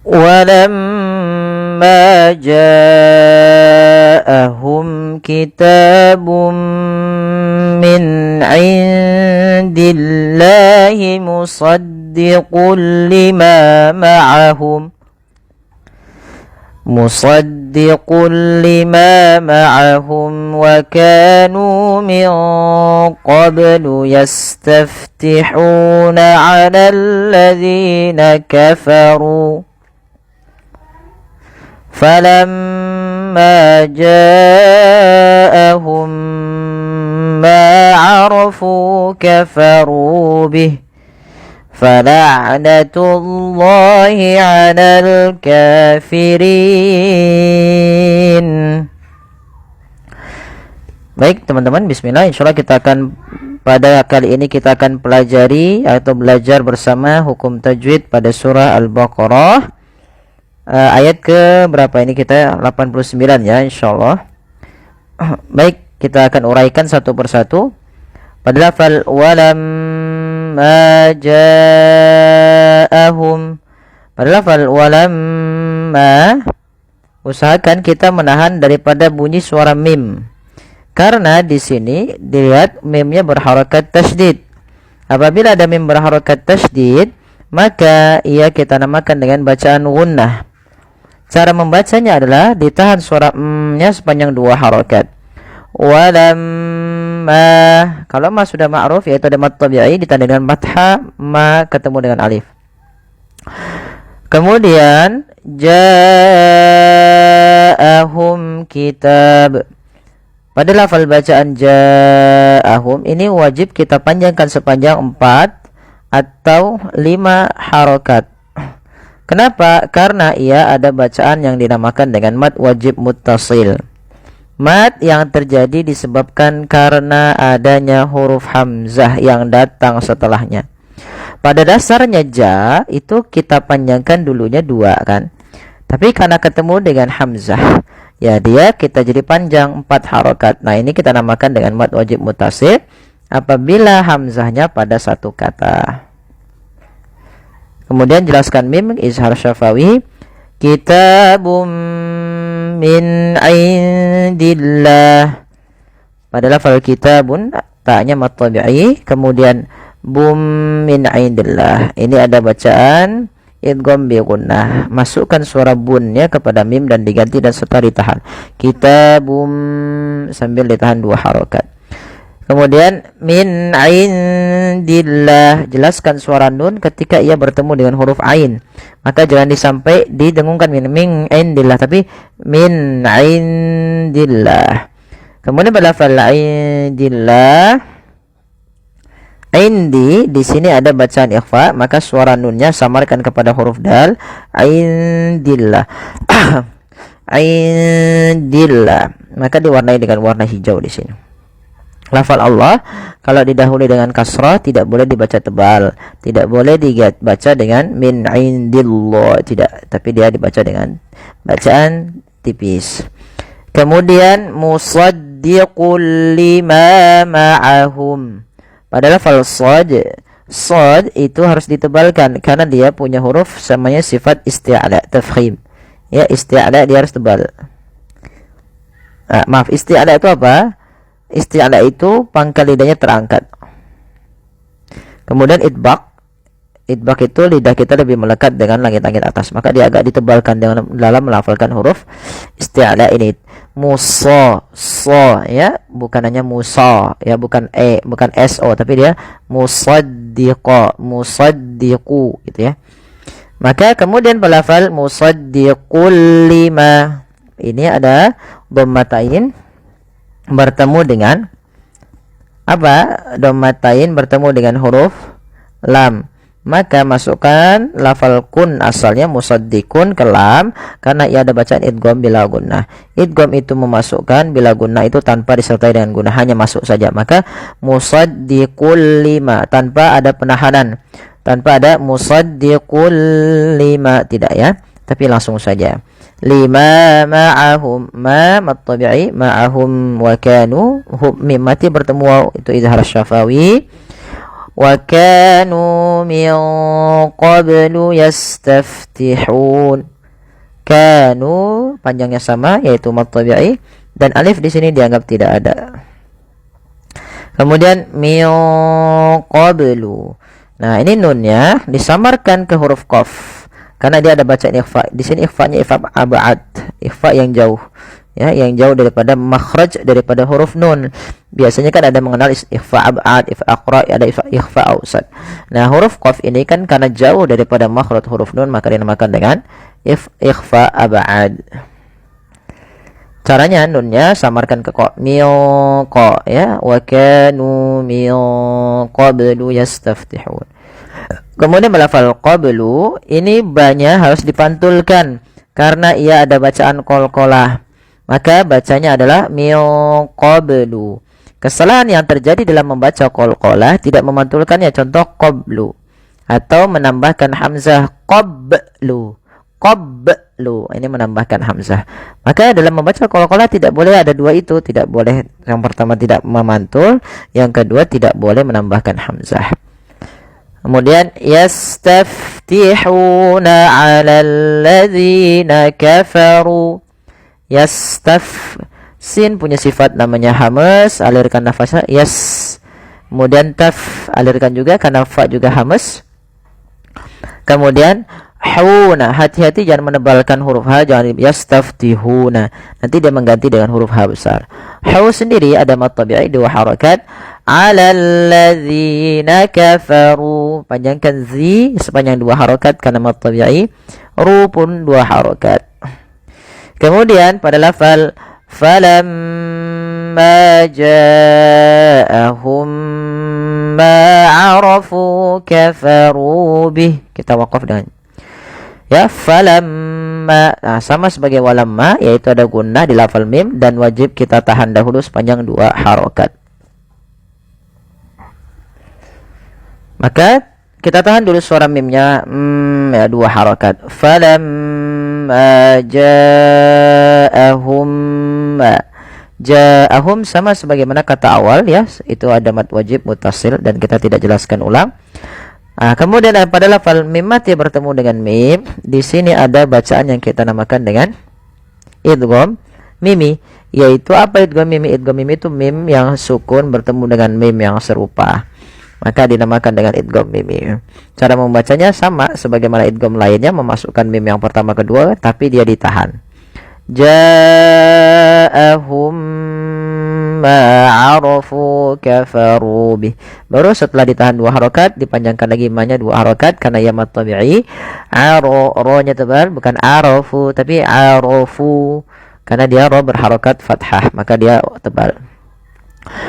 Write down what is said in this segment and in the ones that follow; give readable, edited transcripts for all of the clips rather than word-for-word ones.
walamma ja'ahum kitabun min indillahi musaddiqun lima ma'ahum وكانوا من قبل يستفتحون على الذين كفروا فلما جاءهم ما عرفوا كفروا به فلعنة الله على الكافرين. Baik teman-teman, bismillah. Insyaallah kita akan pada kali ini kita akan pelajari atau belajar bersama hukum tajwid pada surah Al-Baqarah. Ayat ke berapa ini kita? 89 ya insyaallah. Baik, kita akan uraikan satu persatu. Pada lafal walamma ja'ahum, pada lafal walamma usahakan kita menahan daripada bunyi suara mim, karena di sini dilihat mimnya berharakat tasydid. Apabila ada mim berharakat tasydid, maka ia kita namakan dengan bacaan gunnah. Cara membacanya adalah ditahan suara m-nya sepanjang 2 harakat. Walamma, kalau ma sudah ma'ruf yaitu ada mad tabi'i ditanda dengan fathah, ma ketemu dengan alif. Kemudian ja'ahum kitab. Pada lafal bacaan ja'ahum ini wajib kita panjangkan sepanjang 4 atau 5 harakat. Kenapa? Karena ia ada bacaan yang dinamakan dengan mad wajib muttasil. Mad yang terjadi disebabkan karena adanya huruf hamzah yang datang setelahnya. Pada dasarnya ja itu kita panjangkan dulunya 2 kan. Tapi karena ketemu dengan hamzah, ya dia kita jadi panjang 4 harakat. Nah, ini kita namakan dengan mad wajib muttasil apabila hamzahnya pada satu kata. Kemudian jelaskan mim izhar syafawi. Kitabum min indillah. Pada lafal kitabun ta'nya mad tabi'i, kemudian bum min indillah. Ini ada bacaan idgham bi gunnah. Masukkan suara bunnya kepada mim dan diganti dan serta ditahan. Kitabum sambil ditahan 2 harakat. Kemudian min indillah, jelaskan suara nun ketika ia bertemu dengan huruf ain. Maka jangan disampai didengungkan min indillah, tapi min indillah. Kemudian pada lafal indillah, indi di sini ada bacaan ikhfa, maka suara nunnya samarkan kepada huruf dal. Indillah. Indillah. Maka diwarnai dengan warna hijau di sini. Lafal Allah kalau didahului dengan kasrah tidak boleh dibaca tebal, tidak boleh dibaca dengan min indillah, tidak, tapi dia dibaca dengan bacaan tipis. Kemudian musaddiqul lima ma'ahum. Pada lafal sad itu harus ditebalkan karena dia punya huruf samanya sifat isti'ala tafkhim. Ya, isti'ala dia harus tebal. Maaf, isti'ala itu apa? Isti'ala itu pangkal lidahnya terangkat. Kemudian idbaq itu lidah kita lebih melekat dengan langit-langit atas, maka dia agak ditebalkan dalam melafalkan huruf isti'ala ini. Musa, so ya, bukan hanya musa ya, bukan bukan so, tapi dia musaddiqa, musaddiqu gitu ya. Maka kemudian pelafal musaddiqul lima, ini ada dhammatain bertemu dengan apa? Dhammatain bertemu dengan huruf lam. Maka masukkan lafal kun asalnya musaddiqun ke lam karena ia ada bacaan idgham bila gunnah. Idgham itu memasukkan, bila gunnah itu tanpa disertai dengan gunnah, hanya masuk saja. Maka musaddiqul lima tanpa ada penahanan, tanpa ada musaddiqul lima, tidak ya, tapi langsung saja. Lima ma'ahum, ma tabi'i, ma'ahum wa kanu, mim mati bertemu waw, itu izhar syafawi. wa kanu min qablu yastaftihun. Kanu panjangnya sama yaitu mad tabi'i dan alif di sini dianggap tidak ada. Kemudian min qablu. Nah, ini nunnya disamarkan ke huruf qaf karena dia ada bacaan ikhfa. Di sini ikhfanya ikhfa ab'ad, ikhfa yang jauh. Ya, yang jauh daripada makhraj daripada huruf nun. Biasanya kan ada mengenal ikhfa ab'ad, ikhfa aqra, ada ikhfa ausad. Nah, huruf qaf ini kan karena jauh daripada makhraj huruf nun maka dinamakan dengan ikhfa ab'ad. Caranya nunnya samarkan ke ko, miqa ya, wa kanu min qablu yastaftihun. Kemudian melafal qablu ini banyak harus dipantulkan karena ia ada bacaan qalqalah. Maka bacanya adalah min qablu. Kesalahan yang terjadi dalam membaca qalqalah tidak memantulkannya, contoh qablu atau menambahkan hamzah qablu. Qablu ini menambahkan hamzah. Maka dalam membaca qalqalah tidak boleh ada dua itu, tidak boleh. Yang pertama tidak memantul, yang kedua tidak boleh menambahkan hamzah. Kemudian yastaftihuna 'alal ladzina kafaru. Sin punya sifat namanya hamas, alirkan nafasnya yas. Kemudian taf alirkan juga karena fa juga hamas. Kemudian huna, hati-hati jangan menebalkan huruf H, jangan yastaftihuna. Nanti dia mengganti dengan huruf H besar. Hu sendiri ada mad tabi'i 2 harakat. 'Alal ladzina kafaru. Panjangkan zi sepanjang 2 harakat karena mad tabi'i. Ru pun 2 harakat. Kemudian pada lafal falamma ja'ahum ma 'arafu kafaru bih. Kita waqaf dengan ya falamma. Nah, sama sebagai walamma yaitu ada gunnah di lafal mim dan wajib kita tahan dahulu sepanjang 2 harakat. Maka kita tahan dulu suara mimnya ya 2 harakat. Falamma ja'ahum. Ja'ahum sama sebagaimana kata awal ya, itu ada mad wajib muttasil dan kita tidak jelaskan ulang. Nah, kemudian pada lafal mim mati bertemu dengan mim, di sini ada bacaan yang kita namakan dengan idgham mimi. Yaitu apa idgham mimi? Idgham mimi itu mim yang sukun bertemu dengan mim yang serupa. Maka dinamakan dengan idgham mimi. Cara membacanya sama sebagaimana idgham lainnya, memasukkan mim yang pertama kedua tapi dia ditahan. Ja'ahum ma'arafu kafaru bih. Baru setelah ditahan 2 harakat dipanjangkan lagi ma-nya 2 harakat karena ya mad tabi'i. Ro-nya tebal, bukan arafu tapi arafu karena dia ro berharakat fathah maka dia tebal.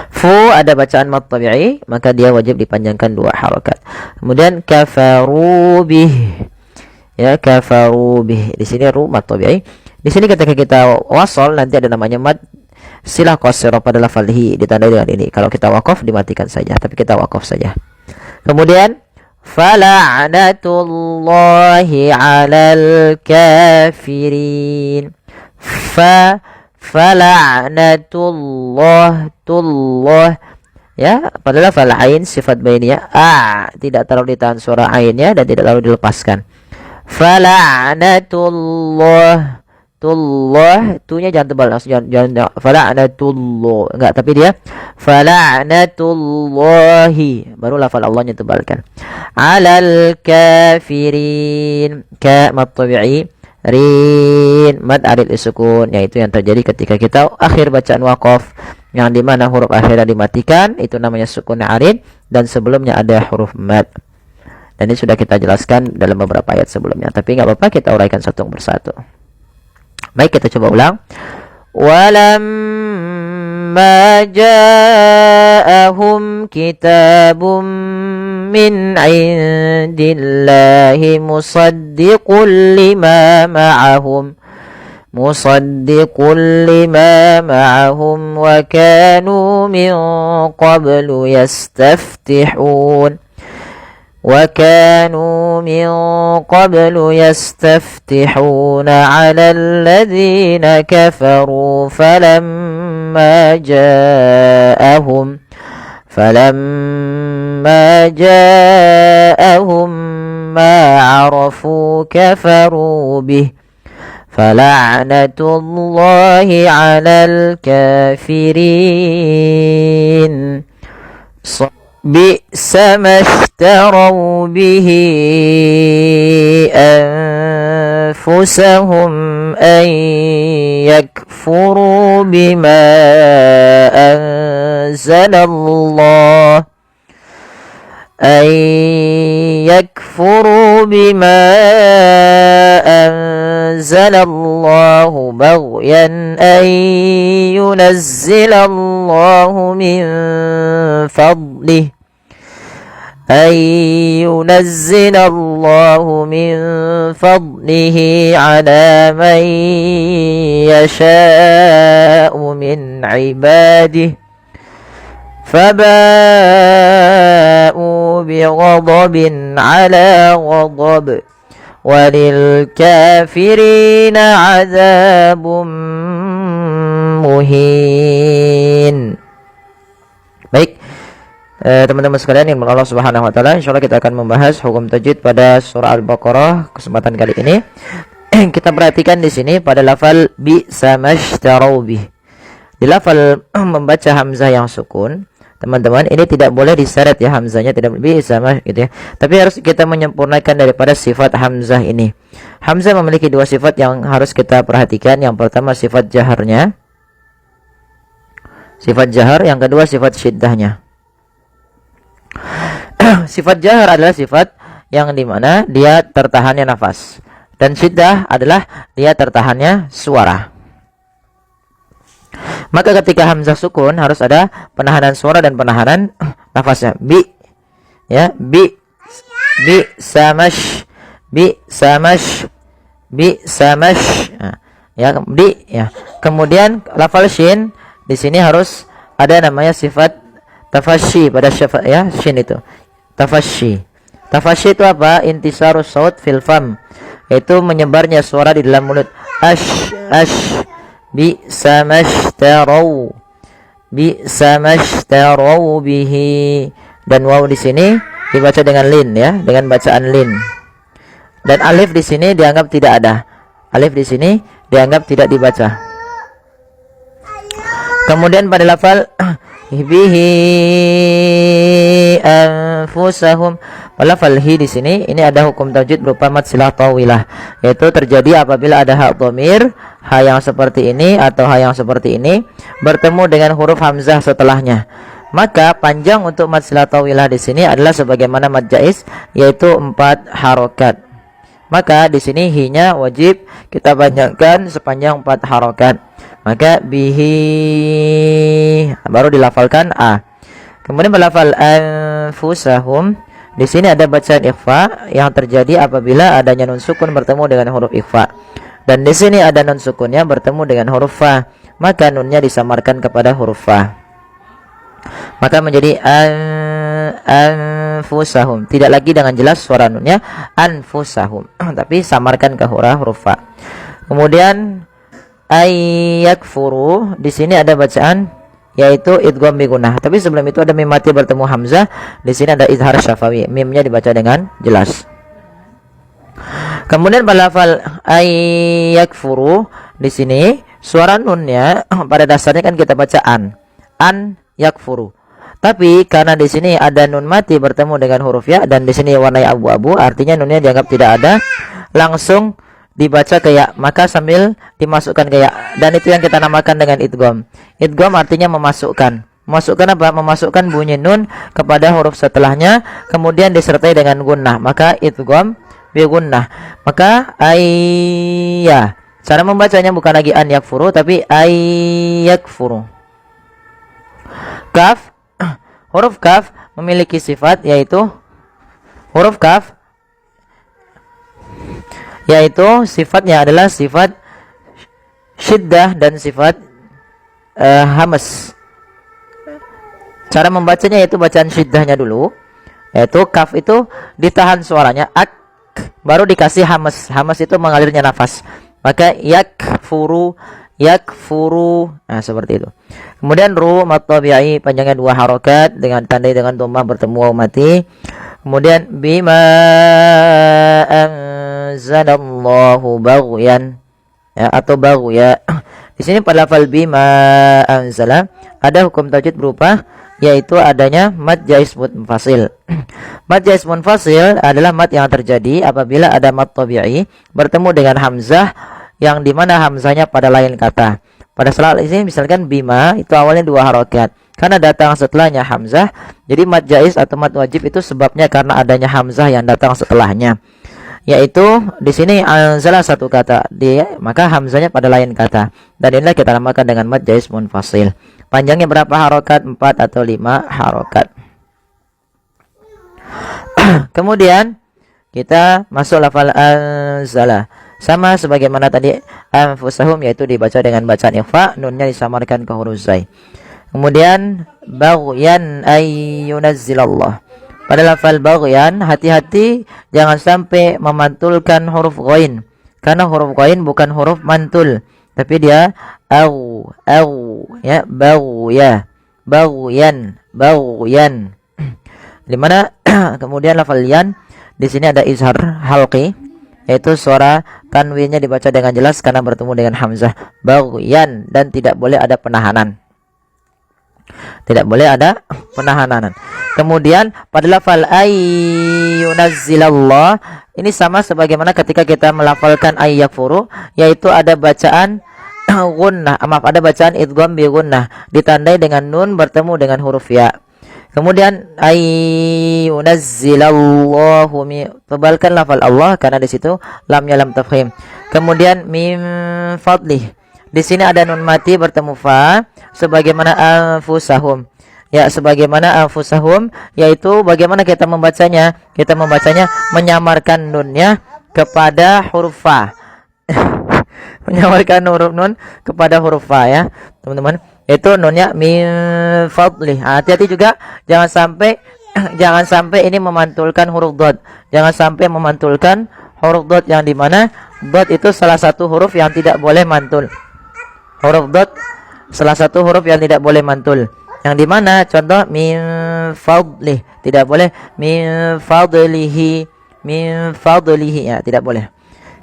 Fu ada bacaan mad tabi'i maka dia wajib dipanjangkan 2 harakat. Kemudian kafaru bih. Ya kafaru bih. Di sini ru mad tabi'i. Di sini ketika kita wasol nanti ada namanya mad silah qasirah pada lafal hi ditandai dengan ini. Kalau kita waqaf dimatikan saja, tapi kita waqaf saja. Kemudian fala'natullahi 'alal kafirin. Fala'natullah tullah ya pada lafal ain sifat bainiyah tidak terlalu ditahan suara ainnya dan tidak terlalu dilepaskan. Fala'natullah tullah, tunya jangan tebal, jangan fala'natullah enggak, tapi dia fala'natullahi baru lafal Allahnya tebalkan. 'Alal kafirin, ka mad tabi'i, rin mad arid sukun, yaitu yang terjadi ketika kita akhir bacaan waqaf yang dimana huruf akhirnya dimatikan, itu namanya sukun arid dan sebelumnya ada huruf mad. Dan ini sudah kita jelaskan dalam beberapa ayat sebelumnya, tapi nggak apa-apa kita uraikan satu persatu. Baik, kita coba ulang. Walamma ja'ahum kitabun min 'indillahi musaddiqul lima ma'ahum wa kanu min qablu yastaftihun. وكانوا من قبل يستفتحون على الذين كفروا فلما فلما جاءهم ما عرفوا كفروا به فلعنة الله على الكافرين بئس ما اشتروا به أنفسهم أن يكفروا بما أنزل الله بغيا أن ينزل الله من فضله على من يشاء من عباده فباءوا بغضب على غضب وللكافرين عذاب muhin. Baik, teman-teman sekalian yang Allah Subhanahu wa taala, insyaallah kita akan membahas hukum tajwid pada surah Al-Baqarah kesempatan kali ini. Kita perhatikan di sini pada lafal bi samashtaraw bih. Di lafal membaca hamzah yang sukun, teman-teman, ini tidak boleh diseret ya, hamzahnya tidak bi sama gitu ya. Tapi harus kita menyempurnakan daripada sifat hamzah ini. Hamzah memiliki dua sifat yang harus kita perhatikan. Yang pertama sifat jaharnya, sifat jahar, yang kedua sifat syiddahnya. Sifat jahar adalah sifat yang dimana dia tertahannya nafas, dan syiddah adalah dia tertahannya suara. Maka ketika hamzah sukun harus ada penahanan suara dan penahanan nafasnya. Bi, ya, bi samash, nah, ya, di, ya. Kemudian lafal shin di sini harus ada namanya sifat tafashi pada syafa, ya, shin itu tafashi. Tafashi itu apa? Intisarus saut fil fam, yaitu menyebarnya suara di dalam mulut. Ash bi samashtaraw bihi, dan waw di sini dibaca dengan lin, ya, dengan bacaan lin. Dan alif di sini dianggap tidak ada. Alif di sini dianggap tidak dibaca. Kemudian pada lafal bihi anfusahum, lafal hi di sini ini ada hukum tajwid berupa mad silah tawilah, yaitu terjadi apabila ada hak dhamir, ha yang seperti ini atau ha yang seperti ini bertemu dengan huruf hamzah setelahnya. Maka panjang untuk mad silah tawilah di sini adalah sebagaimana mad jaiz, yaitu 4 harokat. Maka di sini hi-nya wajib kita panjangkan sepanjang 4 harokat. Maka bihi baru dilafalkan a. Kemudian melafal anfusahum, di sini ada bacaan ikhfa yang terjadi apabila adanya nun sukun bertemu dengan huruf ikhfa. Dan di sini ada nun sukunnya bertemu dengan huruf fa, maka nunnya disamarkan kepada huruf fa. Maka menjadi anfusahum. Tidak lagi dengan jelas suara nunnya anfusahum, tapi samarkan ke huruf fa. Kemudian ayyakfuru, di sini ada bacaan yaitu idgham bi gunnah. Tapi sebelum itu ada mim mati bertemu hamzah. Di sini ada izhar syafawi, mimnya dibaca dengan jelas. Kemudian pada lafal ayyakfuru, di sini suara nunnya pada dasarnya kan kita baca an yakfuru. Tapi karena di sini ada nun mati bertemu dengan huruf ya, dan di sini warnanya abu-abu, artinya nunnya dianggap tidak ada, langsung dibaca kayak, maka sambil dimasukkan kayak, dan itu yang kita namakan dengan idgham. Idgham artinya memasukkan. Memasukkan apa? Memasukkan bunyi nun kepada huruf setelahnya, kemudian disertai dengan gunnah, maka idgham bi gunnah. Maka ayya, cara membacanya bukan lagi an yakfuru, tapi ayyakfuru. Kaf, huruf kaf memiliki sifat yaitu huruf kaf, yaitu sifatnya adalah sifat syiddah dan sifat hamas. Cara membacanya yaitu bacaan syiddahnya dulu, yaitu kaf itu ditahan suaranya ak, baru dikasih hamas. Hamas itu mengalirnya nafas. Maka yakfuru, nah seperti itu. Kemudian ru mad tabi'i panjangnya 2 harokat dengan tandai dengan dhammah bertemu waw mati. Kemudian bima anzalallahu baghyan, ya, atau baghya. Di sini pada lafal bima anzala ada hukum tajwid berupa yaitu adanya mad jaiz munfasil. Mad jaiz munfasil adalah mad yang terjadi apabila ada mad tabi'i bertemu dengan hamzah yang dimana hamzahnya pada lain kata. Pada saat ini misalkan bima itu awalnya 2 harokat, karena datang setelahnya hamzah, jadi mad jaiz atau mad wajib itu sebabnya karena adanya hamzah yang datang setelahnya. Yaitu di sini anzala 1 kata, dia maka hamzahnya pada lain kata. Dan inilah kita namakan dengan mad jaiz munfasil. Panjangnya berapa harokat? 4 atau 5 harokat. Kemudian kita masuk lafal anzala. Sama sebagaimana tadi anfusahum, yaitu dibaca dengan bacaan ikhfa, nunnya disamarkan ke huruf zai. Kemudian baghyan ayyunazzilallah. Pada lafal baghyan, hati-hati jangan sampai memantulkan huruf ghain. Karena huruf ghain bukan huruf mantul, tapi dia au, ya, baghya, baghyan. Di mana kemudian lafal yan di sini ada izhar halqi, yaitu suara tanwinnya dibaca dengan jelas karena bertemu dengan hamzah, baghyan, dan tidak boleh ada penahanan. Tidak boleh ada penahanan. Kemudian pada lafal ayyunazzilallah ini sama sebagaimana ketika kita melafalkan ayyakfuru, yaitu ada bacaan gunnah, ada bacaan idgham bi gunnah ditandai dengan nun bertemu dengan huruf ya. Kemudian ayyunazzilallahu, tebalkan lafal Allah karena di situ lamnya lam tafkhim. Kemudian min fadlih, di sini ada nun mati bertemu fa sebagaimana anfusahum. Ya, sebagaimana anfusahum, yaitu bagaimana kita membacanya? Kita membacanya menyamarkan nunnya kepada huruf fa. Menyamarkan huruf nun kepada huruf fa, ya, teman-teman. Itu nunnya min fadli. Hati-hati juga jangan sampai ini memantulkan huruf dot. Jangan sampai memantulkan huruf dot, yang dimana dot itu salah satu huruf yang tidak boleh mantul. Huruf dot salah satu huruf yang tidak boleh mantul. Yang dimana contoh min fadli tidak boleh, min fadlihi, ya, tidak boleh.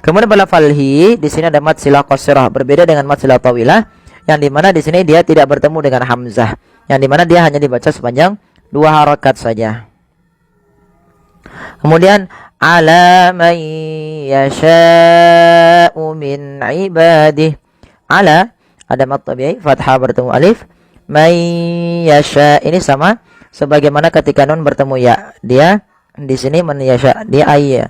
Kemudian pada falhi di sini ada mad silah qasirah, berbeda dengan mad silah tawilah, yang dimana di sini dia tidak bertemu dengan hamzah, yang dimana dia hanya dibaca sepanjang 2 harokat saja. Kemudian ala man yasha'u min ibadih, ala ada mad tabi'i fathah bertemu alif, man yasha ini sama sebagaimana ketika nun bertemu ya, dia di sini man yasha, dia ayya.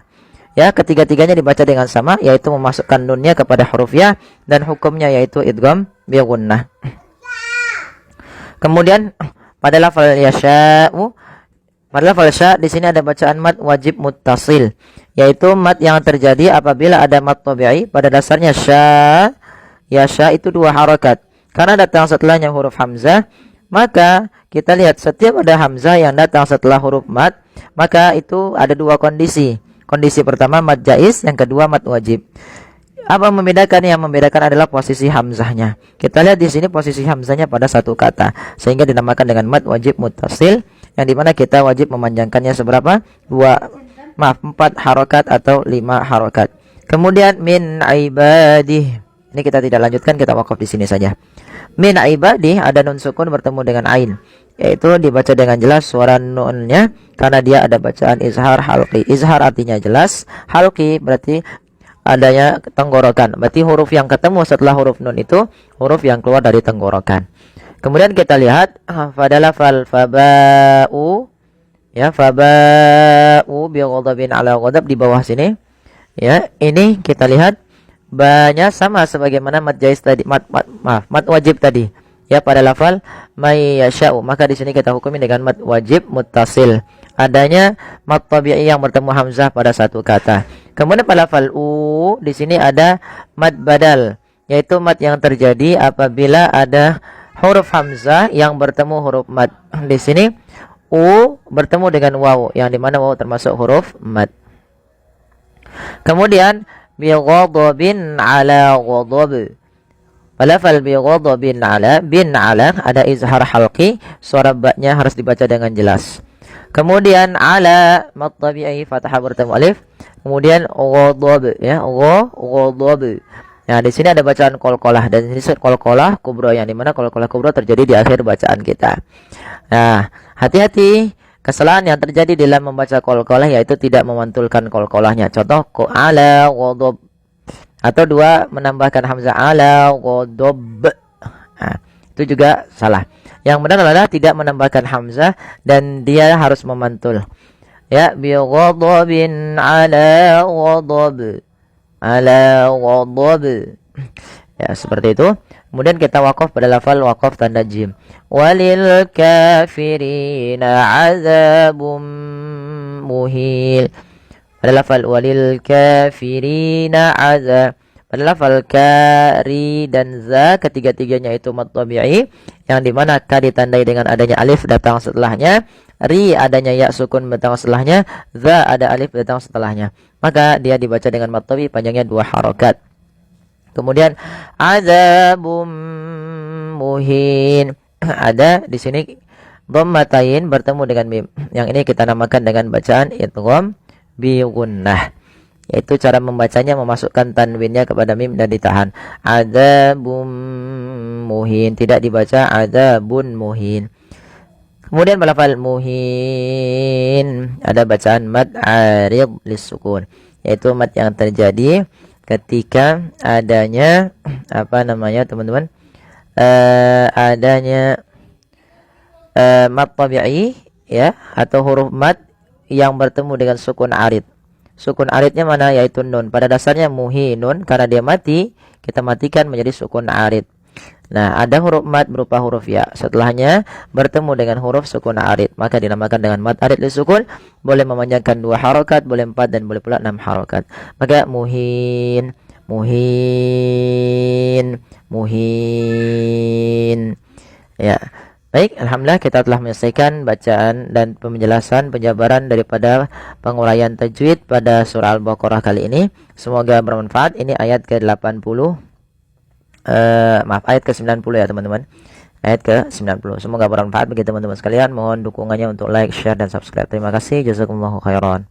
Ya, ketiga-tiganya dibaca dengan sama, yaitu memasukkan nunnya kepada huruf ya, dan hukumnya yaitu idgham bi gunnah. Kemudian pada lafal yasha'u, pada lafal sya di sini ada bacaan mad wajib muttasil, yaitu mad yang terjadi apabila ada mad tabi'i pada dasarnya sya, yasha itu 2 harokat. Karena datang setelahnya huruf hamzah, maka kita lihat setiap ada hamzah yang datang setelah huruf mad, maka itu ada 2 kondisi. Kondisi pertama mad jaiz, yang kedua mad wajib. Apa membedakan? Yang membedakan adalah posisi hamzahnya. Kita lihat di sini posisi hamzahnya pada 1 kata, sehingga dinamakan dengan mad wajib muttasil, yang dimana kita wajib memanjangkannya seberapa? 4 harokat atau 5 harokat. Kemudian min ibadih, ini kita tidak lanjutkan, kita wakaf di sini saja. Min ibadih ada nun sukun bertemu dengan ain, yaitu dibaca dengan jelas suara nunnya karena dia ada bacaan izhar halqi. Izhar artinya jelas, halqi berarti adanya tenggorokan. Berarti huruf yang ketemu setelah huruf nun itu huruf yang keluar dari tenggorokan. Kemudian kita lihat pada lafal faba'u, ya, faba'u bi ghadabin ala ghadab di bawah sini. Ya, ini kita lihat banyak sama sebagaimana mad jaiz tadi, mad wajib tadi. Ya, pada lafal may yasha'u, maka di sini kita hukumi dengan mad wajib muttasil. Adanya mad tabi'i yang bertemu hamzah pada 1 kata. Kemudian pada lafal u di sini ada mad badal, yaitu mad yang terjadi apabila ada huruf hamzah yang bertemu huruf mad. Di sini u bertemu dengan waw, yang dimana waw termasuk huruf mad. Kemudian bi ghadabin ala ghadab, Pada lafal bi ghadabin ala, bin ala ada izhar halqi, suara ba-nya harus dibaca dengan jelas. Kemudian ala mad tabi'i fathah bertemu alif. Kemudian ghadab ya, ghadab. Nah, di sini ada bacaan qalqalah dan di sini qalqalah kubra yang dimana qalqalah kubra terjadi di akhir bacaan kita. Nah, hati-hati kesalahan yang terjadi dalam membaca qalqalah yaitu tidak memantulkan qalqalahnya. Contoh ala ghadab atau dua menambahkan hamzah ala ghadab. Nah, itu juga salah. Yang benar adalah tidak menambahkan hamzah dan dia harus memantul. Ya, bi ghadabin ala ghadab. Ala ghadab. Ya, seperti itu. Kemudian kita waqaf pada lafal waqaf tanda jim. Walil kafirina azabum muhin. Pada lafal walil kafirina azab. Pada lafal kari dan za ketiga-tiganya itu mad tabi'i yang dimana ka ditandai dengan adanya alif datang setelahnya, ri adanya ya sukun datang setelahnya, za ada alif datang setelahnya. Maka dia dibaca dengan mad tabi'i panjangnya 2 harakat. Kemudian azabum muhin. Ada di sini dhammatain bertemu dengan mim. Yang ini kita namakan dengan bacaan idgham bi gunnah. Yaitu cara membacanya memasukkan tanwinnya kepada mim dan ditahan. Adzabun muhin, tidak dibaca adzabun muhin. Kemudian lafal muhin ada bacaan mad arid lisukun, yaitu mad yang terjadi ketika adanya apa namanya teman-teman? Adanya mad tabi'i ya atau huruf mad yang bertemu dengan sukun arid. Sukun aridnya mana? Yaitu nun. Pada dasarnya muhinun, karena dia mati, kita matikan menjadi sukun arid. Nah, ada huruf mad berupa huruf ya. Setelahnya bertemu dengan huruf sukun arid, maka dinamakan dengan mad arid lisukun. Boleh memanjangkan 2 harakat, boleh 4 dan boleh pula 6 harakat. Maka muhin, muhin, muhin. Ya. Baik, alhamdulillah kita telah menyelesaikan bacaan dan penjelasan penjabaran daripada penguraian tajwid pada surah Al-Baqarah kali ini. Semoga bermanfaat. Ini ayat ke-80. Ayat ke-90 ya, teman-teman. Ayat ke-90. Semoga bermanfaat bagi teman-teman sekalian. Mohon dukungannya untuk like, share dan subscribe. Terima kasih. Jazakumullahu khairan.